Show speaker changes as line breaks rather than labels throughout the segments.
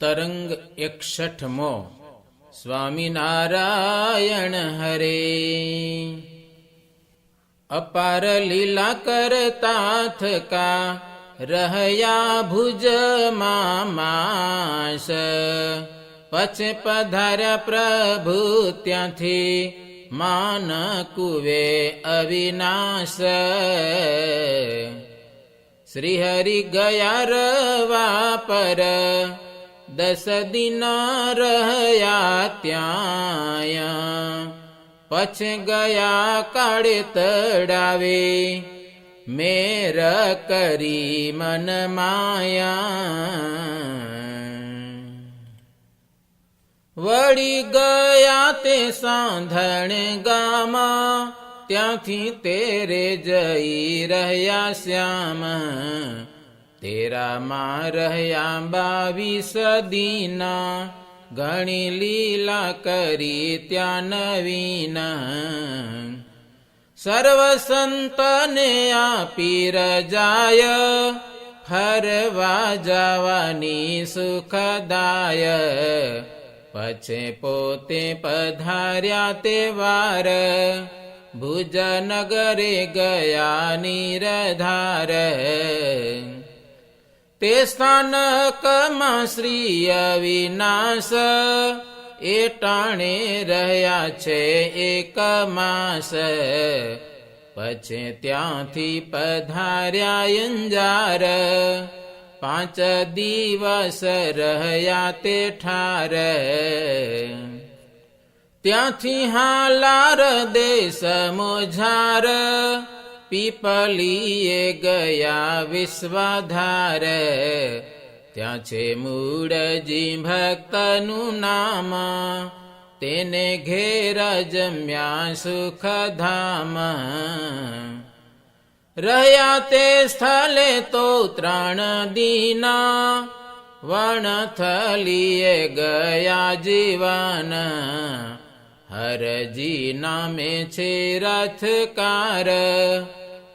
તરંગ 61મો સ્વામિનારાયણ હરે। અપાર લીલા કરતા થકા રહ્યા ભુજમાં માસ, પછે પધાર્યા પ્રભુ ત્યાંથી માન કુવે અવિનાશ। શ્રી હરિ ગયા રવા પર 10 દિન રહ્યા ત્યાં, પછી ગયા કાળે તડાવે મેર કરી મન માયા। વળી ગયા તે સાંધણ ગામાં, ત્યાંથી તેરે જઈ રહ્યા શ્યામ। તેરામાં રહ્યા 22 દીના, ઘણી લીલા કરી ત્યાં નવીન। સર્વ સંતને આપી રજાય, ફરવા જવાની સુખદાય। પછી પોતે પધાર્યા તે વાર, ભુજનગરે ગયા નિરધાર। તે સ્થાનકમાં શ્રી અવિનાશ, એ ટાણે રહ્યા છે 1 માસ। પછી ત્યાંથી પધાર્યા અંજાર, 5 દિવસ રહ્યા તે ઠાર। ત્યાંથી હાલાર દેશ મોઝાર, પીપલીએ ગયા વિશ્વાધાર। ત્યાં છે મૂળજી ભક્તનું નામ, તેને ઘેર જમ્યા સુખધામ। રહ્યા તે સ્થળે તો 3 દીના, વણથલીએ ગયા જીવન। હરજી નામે છે રથકાર,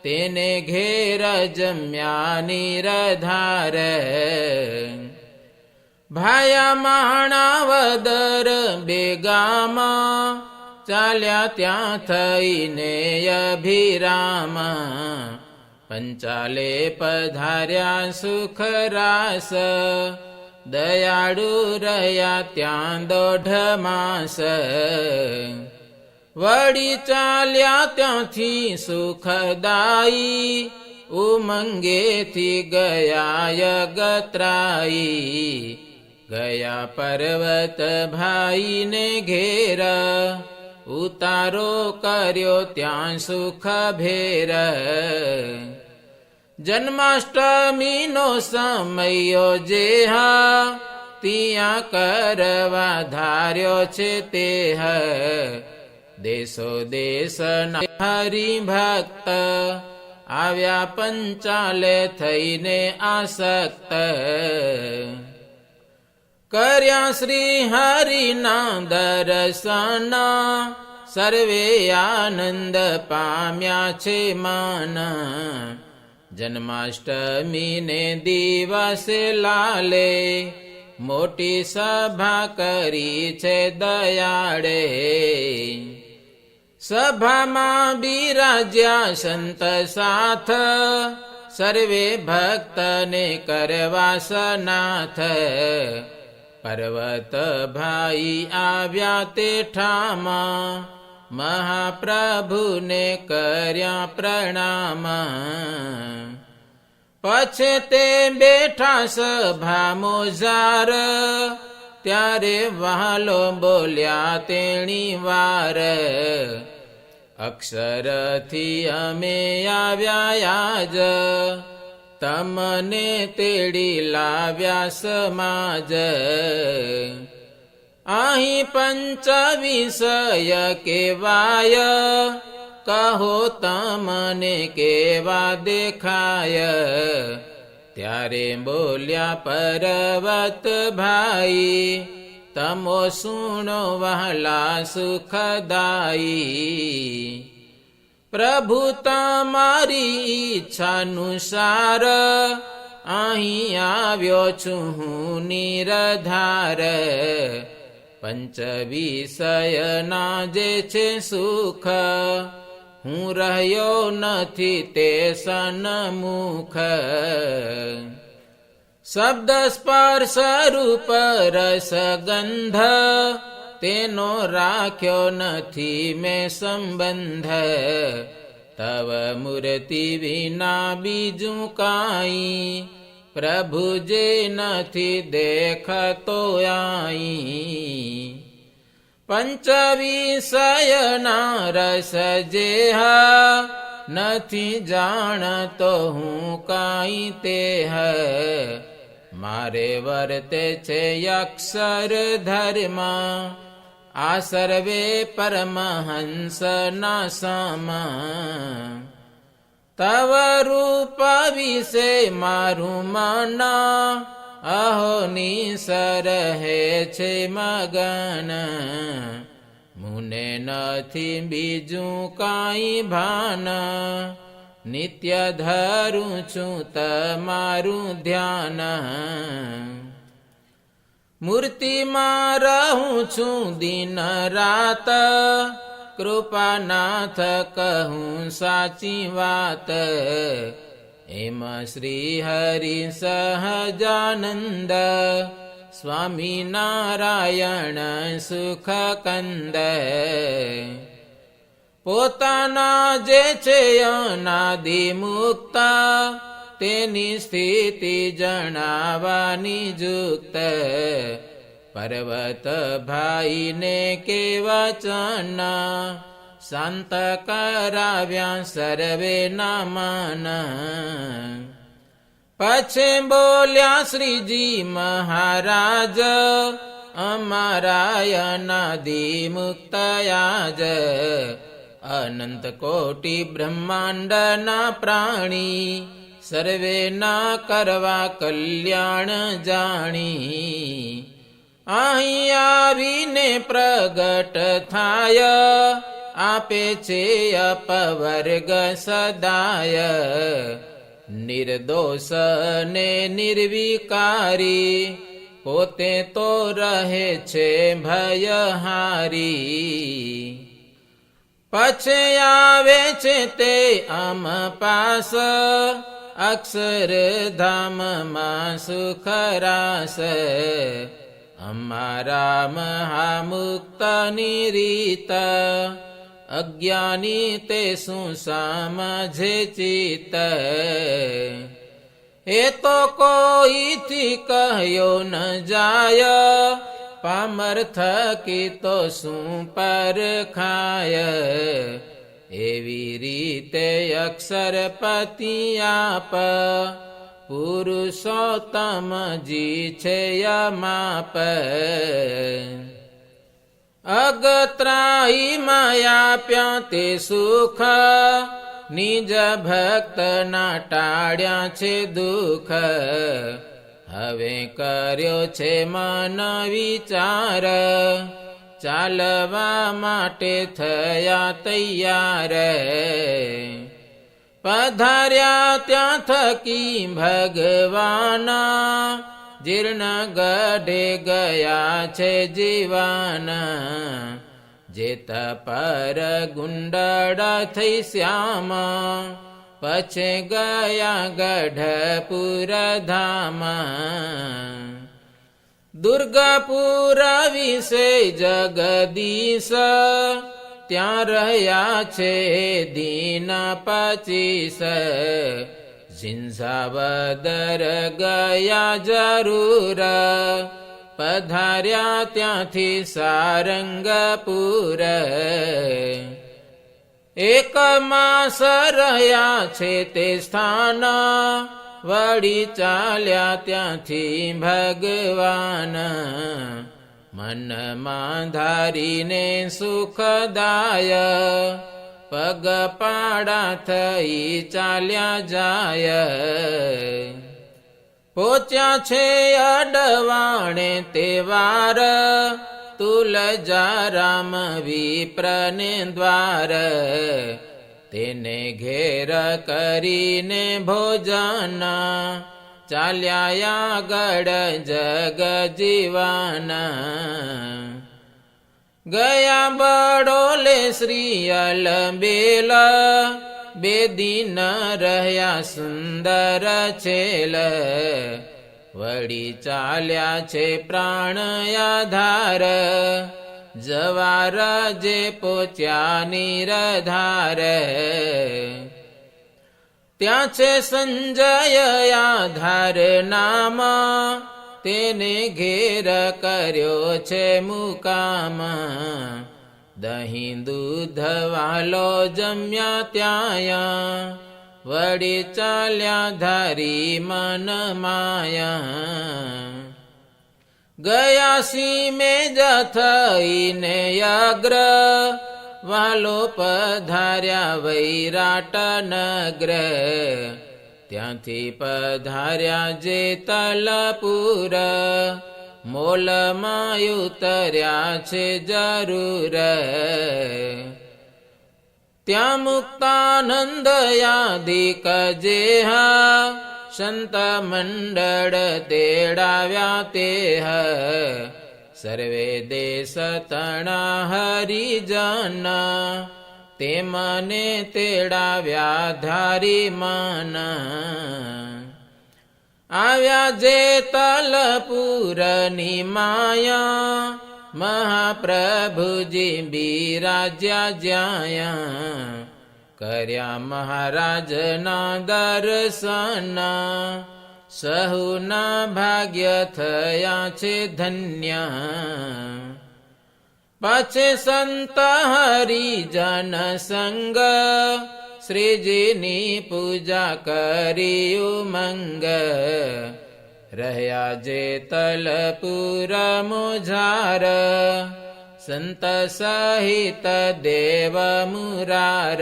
તેને ઘેર જમ્યા નિરધાર। ભાયા માણાવદર 2 ગામ, ચાલ્યા ત્યાં થઈને અભિરામ। પંચાલે પધાર્યા સુખરાસ, દયાળુ રહ્યા ત્યાં 1.5 માસ। વળી ચાલ્યા ત્યાંથી સુખદાયી, ઉમંગેથી ગયા યગત્રાઈ। ગયા પર્વત ભાઈને ઘેર, ઉતારો કર્યો ત્યાં સુખ ભેર। જન્માષ્ટમીનો સમયો જેહા, ત્યાં કરવા ધાર્યો છે તેહ। દેશો દેશના હરિભક્ત, આવ્યા પંચાલે થઈને આસક્ત। કર્યા શ્રી હરિના દર્શન, સર્વે આનંદ પામ્યા છે મન। જન્માષ્ટમીને દિવસે લાલે, મોટી સભા કરી છે દયાળે। સભામાં બિરાજ્યા સંત સાથ, સર્વે ભક્તને કરવા સનાથ। પર્વત ભાઈ આવ્યા તે ઠામ, મહાપ્રભુને કર્યા પ્રણામ। પછી તે બેઠા સભા મોઝાર, ત્યારે વહાલો બોલ્યા તેણી વાર। અક્ષરથી અમે આવ્યા આજ, તમને તેડી લાવ્યા સમાજ। અહીં 5 વિષય કેવાય, કહો તમને કેવા દેખાય। ત્યારે બોલ્યા પર્વત ભાઈ, તમો સુણો વહાલા સુખદાયી। પ્રભુ તમારી ઈચ્છાનુસાર, અહીં આવ્યો છું હું નિરધાર, પંચ વિષયના જે છે સુખ, હું રહ્યો નથી તે સન્મુખ. શબ્દ સ્પર્શ રૂપ રસ ગંધ, તેનો રાખ્યો નથી મેં સંબંધ. તવ મૂર્તિ વિના બીજું કાંઈ, પ્રભુ જે નથી દેખતો આઈ. પંચ વિષયના રસ જેહ, નથી જાણતો હું કાંઈ તેહ. મારે વર્તે છે અક્ષર ધર્મ, આ સર્વે પરમહંસના સમા. તવ રૂપ વિશે મારું મન, અહોનિશ રહે છે મગન. મુને નથી બીજું કાંઈ ભાન, નિત્ય ધરું છું તમારું ધ્યાન. મૂર્તિમાં રહું છું દિન રાત, કૃપાનાથ કહું સાચી વાત. એમ શ્રી હરિ સહજાનંદ, સ્વામિનારાયણ સુખ કંદ. પોતાના જે છે અનાદિ મુક્ત, તેની સ્થિતિ જણાવવાની જુક્ત. પર્વત ભાઈને કે વચન, શાંત કરાવ્યા સર્વે ના મન. પછી બોલ્યા શ્રીજી મહારાજ, અમારા અનાદિ મુક્તયાજ. અનંત કોટિ બ્રહ્માંડના પ્રાણી, સર્વેના કરવા કલ્યાણ જાણી. અહીં આવીને પ્રગટ થાય, આપે છે અપવર્ગ સદાય. નિર્દોષ ને નિર્વિકારી, પોતે તો રહે છે ભયહારી. પછી આવે છે તે આમ પાસ, અક્ષરધામમાં સુખરાસ. અમારા મહામુક્તની રીત, અજ્ઞાની તે શું સમજે ચિત્ત. એ તો કોઈથી કહ્યો ન જાય, પામર થકી તો શું પરખાય. એવી રીતે અક્ષરપતિ આપ, પુરુષોત્તમ જી છે યમાપ. અગત્રાઈ માયા તે સુખ, નિજ ભક્તના ટાળ્યા છે દુઃખ. હવે કર્યો છે મન વિચાર, ચાલવા માટે થયા તૈયાર. પધાર્યા ત્યાં થકી ભગવાન, જીર્ણ ગઢે ગયા છે જીવાન. જેત પર ગુંડળ થઈ શ્યામ, પછે ગયા ગઢપુર ધામ. દુર્ગાપુર વિશે જગદીશ, ત્યાં રહ્યા છે દીન 25. ઝિંઝાવદર ગયા જરૂર, પધાર્યા ત્યાંથી સારંગપુર. એક માસ રહ્યા છે તે સ્થાન, વળી ચાલ્યા ત્યાંથી ભગવાન. મનમાં ધારીને સુખદાય, પગપાળા થઈ ચાલ્યા જાય. પહોંચ્યા છે અડવાણે તે વાર, તુલજા રામ વિપ્રને દ્વાર. તેને ઘેર કરીને ભોજન, ચાલ્યા આગળ જગ જીવાના. ગયા બડોલે શ્રી અલબેલ, બે દિન રહ્યા સુંદર છેલ. વળી ચાલ્યા છે પ્રાણ આધાર, જવાર જે પોચ્યા નિરધાર. ત્યાં છે સંજય આધાર નામ, તેને ઘેર કર્યો છે મુકામ. દહીં દૂધ વાલો જમ્યા ત્યાં, વળી ચાલ્યા ધારી મન માયા. ગયા સીમે જ થઈને અગ્ર, વાલો પધાર્યા વૈરાટ નગ્ર. ત્યાંથી પધાર્યા જેતલપુર, મોલમાં ઉતર્યા છે જરૂર. ત્યાં મુક્તાનંદ યાદિક જેહા, સંત મંડળ તેડાવ્યા તેહ. સર્વે દેશ તણા હરિજન, તેમને તેડાવ્યા ધારી મન. આવ્યા જેતલપુરની માયા, મહાપ્રભુજી બિરાજ્યા જ્યાં. કર્યા મહારાજના દર્શન, સહુના ભાગ્ય થયા છે ધન્ય. પછી સંત હરિજન સંગ, શ્રીજીની પૂજા કરી ઉમંગ. રહ્યા જેતલપુર મોજાર, સંત સહિત દેવ મુરાર.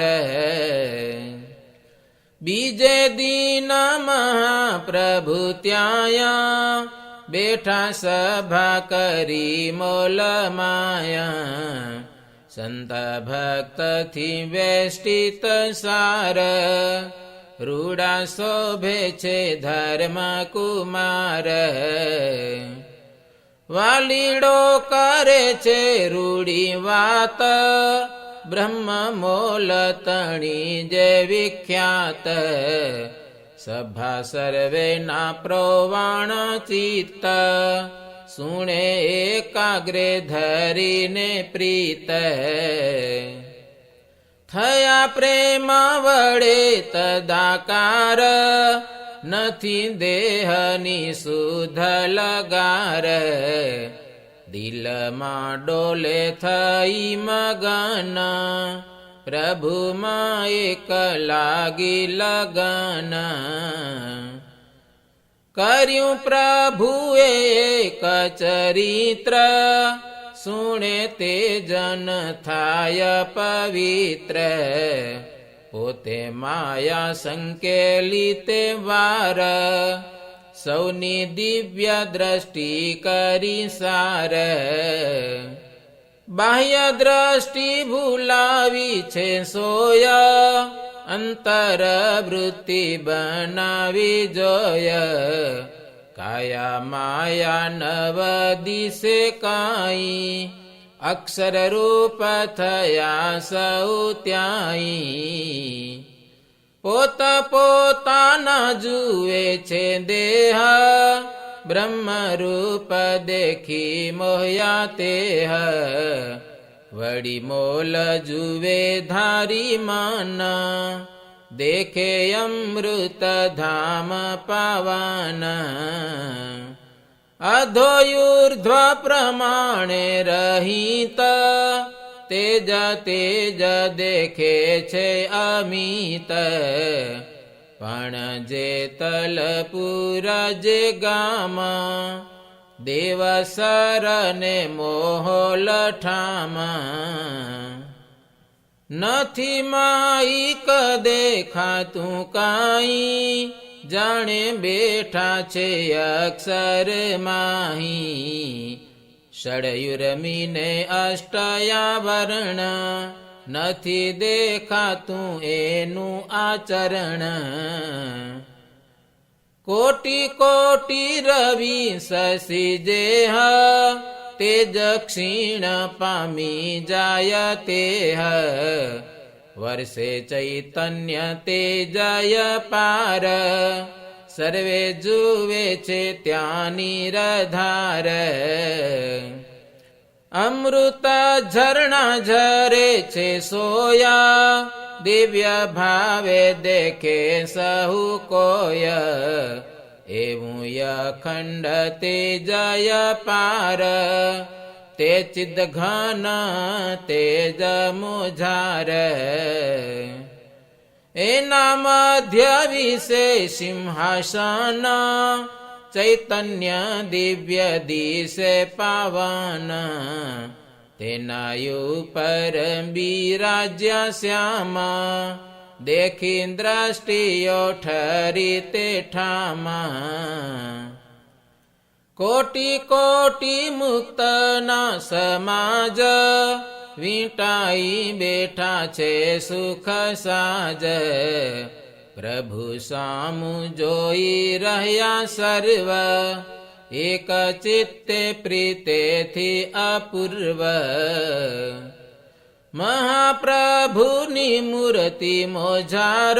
બીજે દિન મહાપ્રભુ ત્યાં, બેઠા સભા કરી મોલ માયા. સંત ભક્તથી વેષ્ટિત સાર, રૂડા શોભે છે ધર્મ કુમાર. વાલીડો કરે છે રૂડી વાત, બ્રહ્મ મોલ તણી જે વિખ્યાત. સભા સર્વેના પ્રોવાણ ચિત્ત, સુણે એકાગ્રે ધરીને પ્રીત. થયા પ્રેમ વડે તદાકાર, નથી દેહની સુધ લગાર. દિલમાં ડોલે થઈ મગન, પ્રભુમાં એક લાગી લગન. કર્યું પ્રભુએ એક ચરિત્ર, સુણે તે જન થાય પવિત્ર. પોતે માયા સંકેલી તે વાર, સૌની દિવ્ય દ્રષ્ટિ કરી સાર. બાહ્ય દ્રષ્ટિ ભૂલાવી છે સોય, અંતર વૃત્તિ બનાવી જોય. કાયા માયા નવ દિશે કાઈ, અક્ષર રૂપ થયા સૌ ત્યાંઈ. પોત પોતાના જુએ છે દેહ, બ્રહ્મ રૂપ દેખી મોહ્યા તેહ. વળી મોલ જુએ ધારી મન, દેખે અમૃત ધામ પાવન. અધોયુર્ધ્વ પ્રમાણે રહિત, તેજ તેજ દેખે છે અમિત. પણ જેતલપુર જે ગામ, દેવસર ને મોહલ ઠામ. નથી માઈક દેખાતું કાંઈ, જાણે બેઠા છે અક્ષર માહી. ષડયુર્મીને અષ્ટયાવરણ, નથી દેખાતું એનું આચરણ. કોટી કોટી રવિ શશી જેહ તેજ ક્ષીણ પામી જાય તેહ વર્ષે ચૈતન્ય તેજય પાર સર્વે જુએ છે ત્યાં નિરધાર અમૃત ઝરણા ઝરે છે સોયા દિવ્ય ભાવે દેખે સહુ કોય એવું અખંડ તેજય પાર તે ચિદ ઘન તેજ મુઝાર એના મધ્ય વિશે સિંહાસન ચૈતન્ય દિવ્ય દિશે પાવન તેના ઉપર બિરાજ્યા શ્યામ દેખી દ્રષ્ટિઓ ઠરી તે ઠામા કોટી કોટી મુક્તના સમાજ વીંટાઈ બેઠા છે સુખ સાજ પ્રભુ સામું જોઈ રહ્યા સર્વ એક ચિત્તે પ્રીતેથી અપૂર્વ મહાપ્રભુની મૂર્તિ મોજાર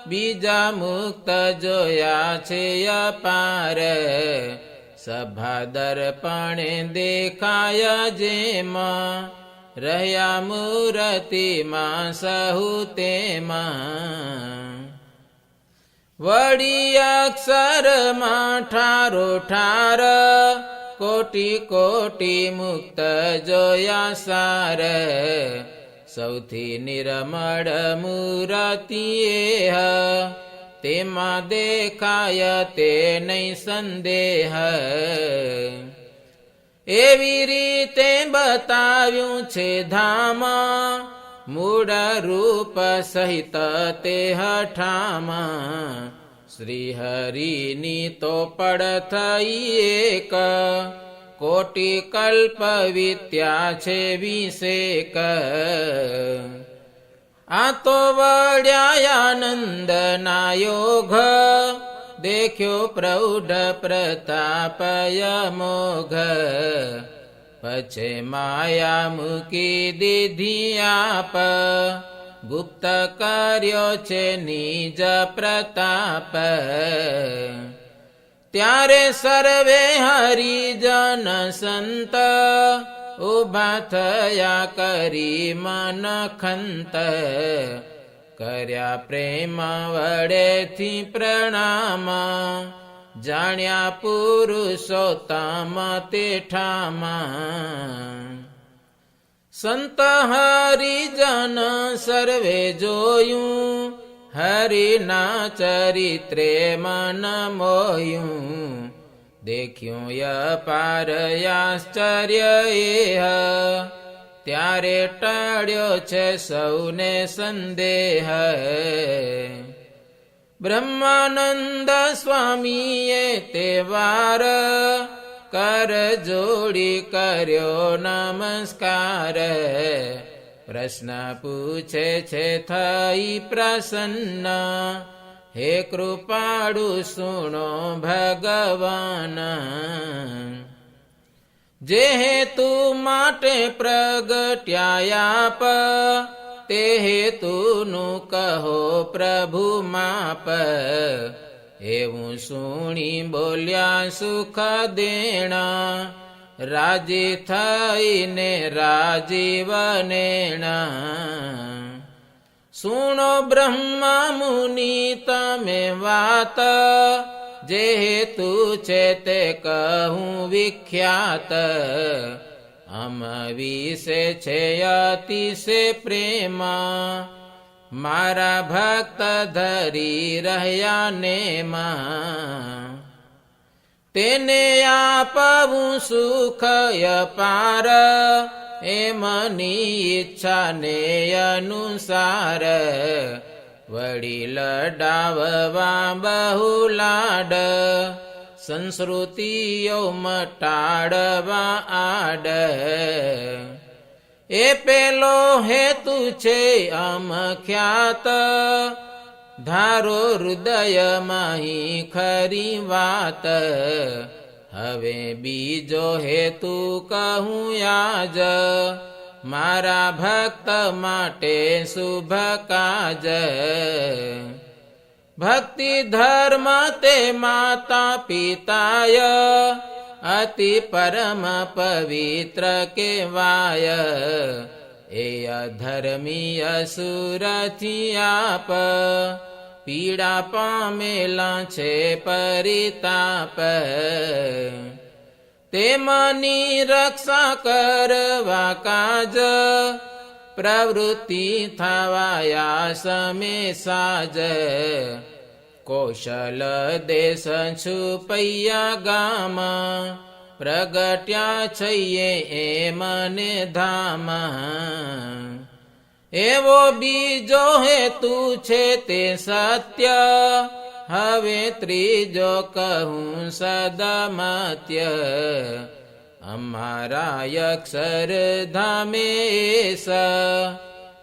બીજા મુક્ત જોયા છે અપાર સભા દર્પણે દેખાય જેમાં રહ્યા મૂર્તિમાં સહુ તેમાં વળી અક્ષરમાં ઠારો ઠાર કોટી કોટી મુક્ત જોયા સાર સૌથી નિર્મળ મૂર્તિ તેમાં દેખાય તે નહીં સંદેહ એવી રીતે બતાવ્યું છે ધામ મૂળ રૂપ સહિત તે હઠામાં શ્રી હરિની તો પડ થઈ એક કોટી કલ્પ વિત્યા છે વિશેક આ તો વળ્યા આનંદના યોગ દેખ્યો પ્રૌઢ પ્રતાપય મોઘ પછે માયા મૂકી દીધી આપ ગુપ્ત કર્યો છે નિજ પ્રતાપ ત્યારે સર્વે હરિજન સંત ઉભા થયા કરી મન ખંત કર્યા પ્રેમ વડેથી પ્રણામ જાણ્યા પુરુષોત્તમ તે ઠામા સંત હરિજન સર્વે જોયું હરિના ચરિત્રે મન મોયું દેખ્યું અપાર આશ્ચર્ય ત્યારે ટળ્યો છે સૌને સંદેહ બ્રહ્માનંદ સ્વામીએ તે વાર કર જોડી કર્યો નમસ્કાર પ્રશ્ન પૂછે છે થઈ પ્રસન્ન હે કૃપાળુ સુણો ભગવાન જે હેતુ માટે પ્રગટ્યાપ તે હેતુનું કહો પ્રભુ માપ એવું સુણી બોલ્યા સુખ દેણા રાજી થઈને રાજીવનેણા સુણો બ્રહ્મા મુનિ તમે વાત જે હેતુ છે તે કહું વિખ્યાત અમ વિશે છે અતિશે પ્રેમ મારા ભક્ત ધરી રહ્યા નેમાં તેને આપવું સુખ અપાર એમની ઈચ્છા ને અનુસાર વડીલ ડાવવા બહુ લાડ સંસ્કૃતિઓ મટાડવા આડ એ પેલો હેતુ છે અમ ખ્યાત ધારો હૃદયમાં ખરી વાત, હવે બીજો હેતુ કહું આજ, મારા ભક્ત માટે શુભ કાજ. ભક્તિ ધર્મ તે માતા પિતાય, અતિ પરમ પવિત્ર કેવાય. એ અધર્મી અસુરથી આપ, પીડા પામેલા છે પરિતાપ. તેમની રક્ષા કરવા કાજ, પ્રવૃત્તિ થવાયા સમે સાજ. કૌશલ દેશ છુપૈયા ગામ, પ્રગટ્યા છઈએ એ મને ધામ. એવો બીજો હેતુ છે તે સત્ય, હવે ત્રીજો કહું સદમત્ય. અમારા અક્ષરધામે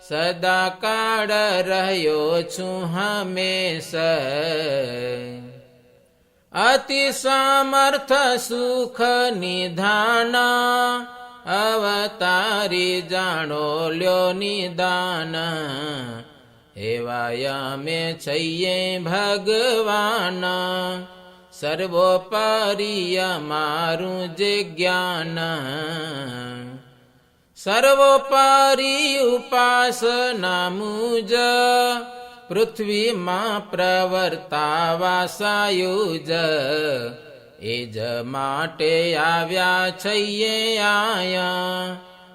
સદા કાળ રહ્યો છું હંમેશ. અતિ સમર્થ સુખ નિધાન, અવતારી જાણો લ્યો નિદાન. એવા અમે છઈએ ભગવાન, સર્વોપરી અમારું જે જ્ઞાન. સર્વોપરી ઉપાસના મુજ, પૃથ્વીમાં પ્રવર્તાવા સાયુજ. એ જ માટે આવ્યા છઈએ આયા,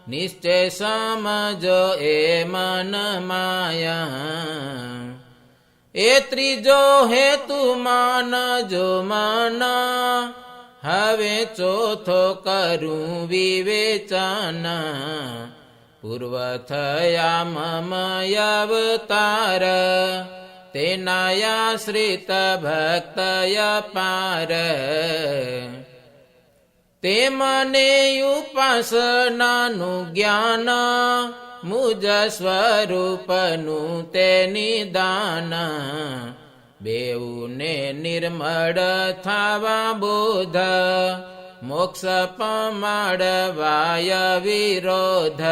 નિશ્ચય સમજો એ મન માયા. એ ત્રીજો હેતુ માનજો મન, હવે ચોથો કરું વિવેચન. પૂર્વ થયા મમ અવતાર, તેના આશ્રિત ભક્ત અપાર. તે મને ઉપાસનાનું જ્ઞાન, મુજ સ્વરૂપનું તે નિદાન. બેઉને નિર્મળ થવા બોધ, મોક્ષ પમાડવાય વિરોધ.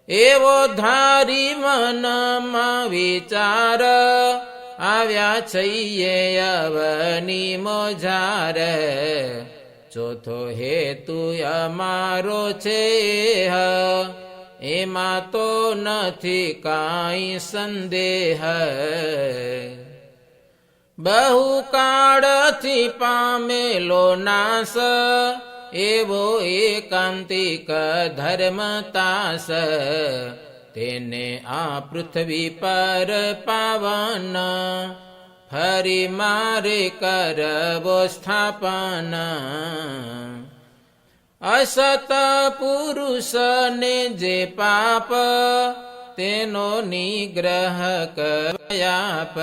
એવો ધારી મનમાં વિચાર, આવ્યા છઈએ અવની મોજાર. ચોથો હેતુ અમારો છે, એમાં તો નથી કાંઈ સંદેહ. બહુ કાળથી પામેલો નાશ, એવો એકાંતિક ધર્મતાસ. તેને આ પૃથ્વી પર પાવન, ફરી મારે કરવો સ્થાપન. અસત પુરુષને જે પાપ, તેનો નિગ્રહ કયાપ.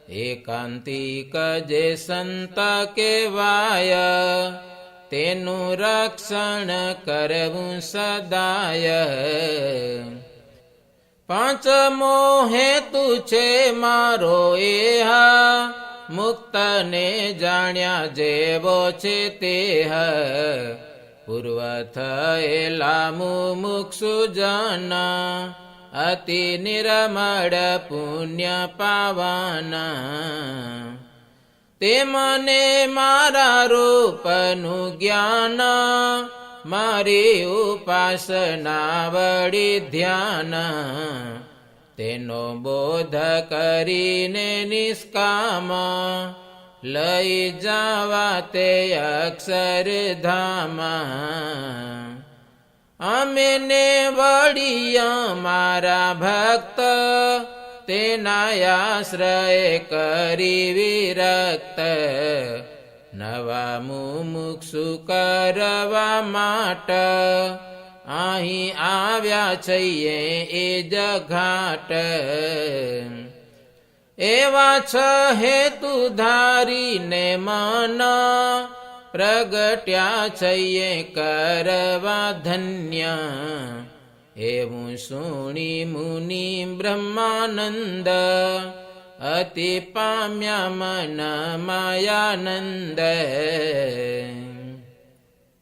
એકાંતિક જે સંત કેવાય, તેનું રક્ષણ કરવું સદાય. પાંચમો હેતુ છે મારો એહ, મુક્તને જાણ્યા જેવો છે તેહ. પૂર્વ થયેલા મુમુક્ષુ જન, અતિ નિર્મળ પુણ્ય પાવન. તે મને મારા રૂપનું જ્ઞાન, મારી ઉપાસના વળી ધ્યાન. તેનો બોધ કરીને નિષ્કામ, લઈ જાવા તે અક્ષરધામ. અમે ને વળી અમારા ભક્ત, તેના આશ્રય કરી વિરક્ત. નવા મુમુક્ષુ કરવા માટ, અહીં આવ્યા છઈએ એ જઘાટ. એવા છ હેતુ ધારીને મન, પ્રગટ્યા છઈએ કરવા ધન્ય. એવું સુણી મુનિ બ્રહ્માનંદ અતિ પામ્યા મન માયાનંદ.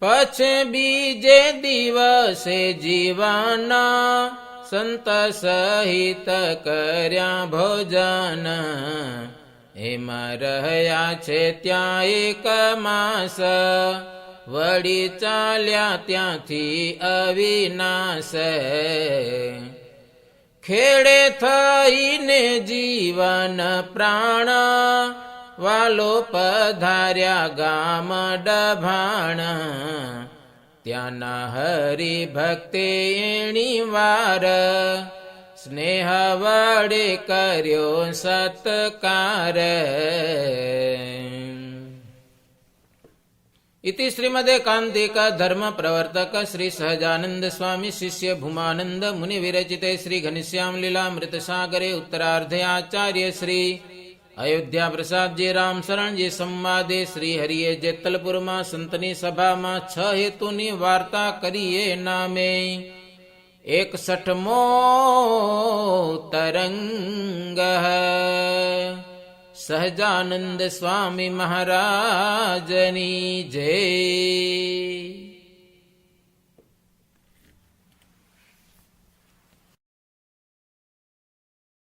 પછી બીજે દિવસે જીવાના સંત સહિત કર્યા ભોજન. એમાં રહ્યા છે ત્યાં એક માસ, વળી ચાલ્યા ત્યાંથી અવિનાશ. ખેડે થઈને જીવન પ્રાણ વાલો પધાર્યા ગામ ડભાણ. ત્યાંના હરિભક્તે એણી વાર સ્નેહ વડે કર્યો સત્કાર. इति श्रीमदेकान्तिक धर्म प्रवर्तक श्री सहजानंद स्वामी शिष्य भूमानंद मुनि विरचिते श्री घनश्याम लीलामृत सागरे उत्तरार्धे आचार्य श्री अयोध्या प्रसाद जी राम शरण जी संवादे श्री हरिये जेतलपुर में संतनी सभा में 6 हेतुनी वार्ता करिए नामे 61मो तरंग. सहजानंद स्वामी महाराजनी जय.